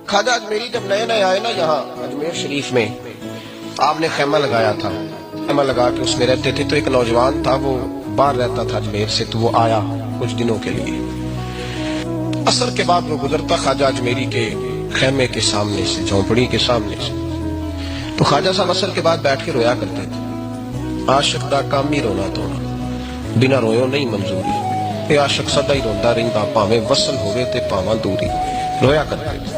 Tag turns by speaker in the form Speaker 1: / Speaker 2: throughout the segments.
Speaker 1: خواجہ اجمیری جب نئے نئے آئے نا یہاں اجمیر شریف میں، آپ نے خیمہ لگایا تھا، خیمہ لگا کے اس میں رہتے تھے. تو ایک نوجوان تھا، وہ باہر رہتا تھا اجمیر سے، تو وہ آیا کچھ دنوں کے لیے. عصر کے بعد وہ گزرتا خواجہ اجمیری کے خیمے کے سامنے سے، جھونپڑی کے سامنے سے. تو خواجہ صاحب عصر کے بعد بیٹھ کے رویا کرتے تھے. عاشق دا کام ہی رونا تونا، بنا رویو نہیں منظوری. اے عاشق سدا ہی روندا رہندا، پاویں وصل ہوئے تے پاواں دوری. رویا کرتے تھے.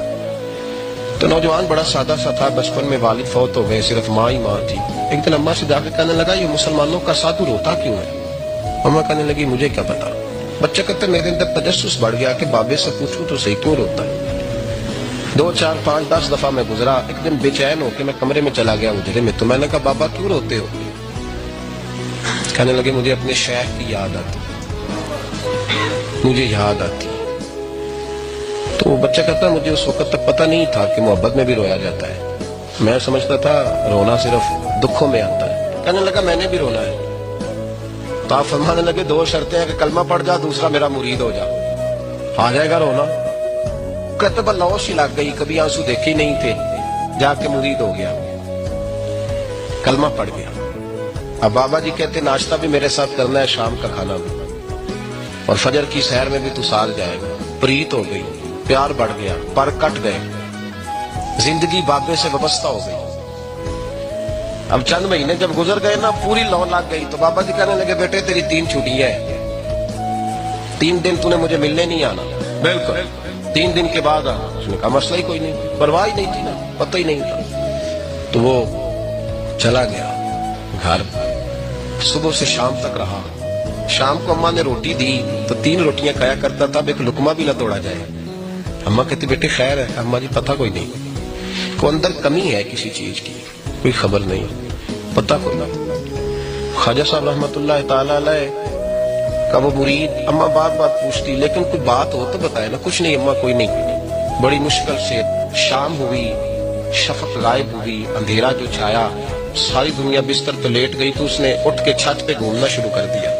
Speaker 1: تو نوجوان بڑا سادہ سا تھا، بچپن میں والد فوت ہو گئے، صرف ماں ہی ماں تھی. ایک دن اماں سے جا کے کہنے لگا یہ مسلمانوں کا سادھو روتا کیوں ہے؟ اماں کہنے لگی مجھے کیا پتا. بچہ کہتے میرے اندر تجسس بڑھ گیا کہ بابے سے پوچھوں تو صحیح کیوں روتا ہے. 2 4 5 10 دفعہ میں گزرا. ایک دن بے چین ہو کے میں کمرے میں چلا گیا اجرے میں. تو میں نے کہا بابا کیوں روتے ہو؟ کہنے لگے مجھے اپنے شیخ کی یاد آتی، مجھے یاد آتی. تو وہ بچہ کہتا ہے مجھے اس وقت تک پتہ نہیں تھا کہ محبت میں بھی رویا جاتا ہے. میں سمجھتا تھا رونا صرف دکھوں میں آتا ہے. کہنے لگا میں نے بھی رونا ہے. تو آپ فرمانے لگے 2 شرطیں ہیں کہ کلمہ پڑھ جا، دوسرا میرا مرید ہو جا، آ جائے گا رونا. کہتے بس لوش ہی لگ گئی، کبھی آنسو دیکھے نہیں تھے، جا کے مرید ہو گیا، کلمہ پڑھ گیا. اب بابا جی کہتے ناشتہ بھی میرے ساتھ کرنا ہے، شام کا کھانا بھی، اور فجر کی سحر میں بھی تو سال جائے گا. پریت ہو گئی، پیار بڑھ گیا، پر کٹ گئے، زندگی بابے سے وابستہ ہو گئی. اب چند مہینے جب گزر گئے نا، پوری لو لگ گئی. تو بابا جی کہنے لگے بیٹے تیری 3 چھٹیاں ہیں، 3 دن نے مجھے ملنے نہیں آنا. بالکل 3 دن کے بعد آنا. اس نے کہا مسئلہ ہی کوئی نہیں، پرواہ ہی نہیں تھی نا، پتہ ہی نہیں تھا. تو وہ چلا گیا گھر. صبح سے شام تک رہا. شام کو اماں نے روٹی دی تو 3 روٹیاں کھایا کرتا تھا، اب ایک لقمہ بھی نہ توڑا جائے. اماں کہتی بیٹے خیر ہے. اماں جی پتہ کوئی نہیں، کو اندر کمی ہے کسی چیز کی، کوئی خبر نہیں، پتہ کوئی نہ. خواجہ صاحب رحمت اللہ تعالی علیہ کا وہ مرید اماں بات بات پوچھتی، لیکن کوئی بات ہو تو بتائے نا. کچھ نہیں اماں کوئی نہیں. بڑی مشکل سے شام ہوئی، شفق غائب ہوئی، اندھیرا جو چھایا، ساری دنیا بستر پہ لیٹ گئی. تو اس نے اٹھ کے چھت پہ گھومنا شروع کر دیا.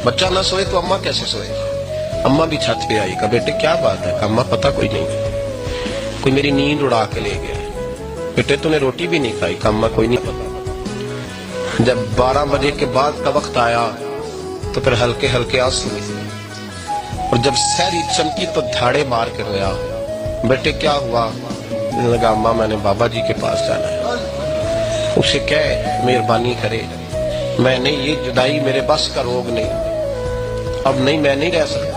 Speaker 1: بچہ نہ سوئے تو اماں کیسے سوئے؟ اماں بھی چھت پہ آئی. کہا بیٹے کیا بات ہے؟ کہا اماں پتہ کوئی نہیں، کوئی میری نیند اڑا کے لے گیا. بیٹے تو نے روٹی بھی نہیں کھائی؟ کہا اماں کوئی نہیں پتا. جب 12 بجے کے بعد کا وقت آیا تو پھر ہلکے ہلکے آنسو ہوئے، اور جب سحری چمکی تو دھاڑے مار کے رویا. بیٹے کیا ہوا؟ لگا اماں میں نے بابا جی کے پاس جانا ہے، اسے کہہ مہربانی کرے، میں نے یہ جدائی میرے بس کا روگ نہیں، اب نہیں میں نہیں رہ سکتا.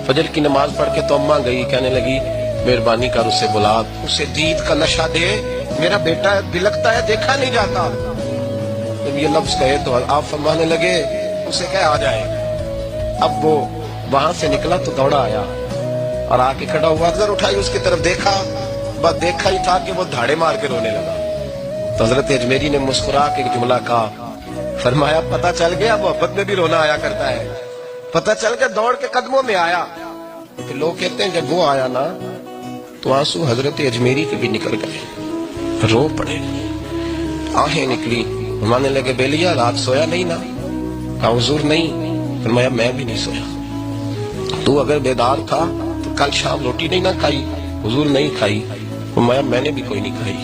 Speaker 1: فجر کی نماز پڑھ کے تو اماں گئی، کہنے لگی مہربانی کر اسے بلا، اسے دید کا نشہ دے، میرا بیٹا بلکتا ہے دیکھا نہیں جاتا. جب یہ لفظ کہے تو آپ فرمانے لگے اسے کہہ آ جائے. اب وہ وہاں سے نکلا تو دوڑا آیا اور آ کے کھڑا ہوا، نظر اٹھائی اس کی طرف، دیکھا، بس دیکھا ہی تھا کہ وہ دھاڑے مار کے رونے لگا. تو حضرت اجمیری نے مسکرا کے ایک جملہ کہا، فرمایا پتہ چل گیا محبت میں بھی رونا آیا کرتا ہے. پتہ چل گیا، دوڑ کے قدموں میں آیا. کہ لوگ کہتے ہیں جب وہ آیا نا تو آنسو حضرت اجمیری کے بھی نکل گئے، رو پڑے، آہیں نکلی. فرمانے لگے بیلیا رات سویا نہیں نا؟ کہا حضور نہیں. فرمایا میں بھی نہیں سویا. تو اگر بیدار تھا تو کل شام روٹی نہیں نہ کھائی؟ حضور نہیں کھائی. فرمایا میں نے بھی کوئی نہیں کھائی.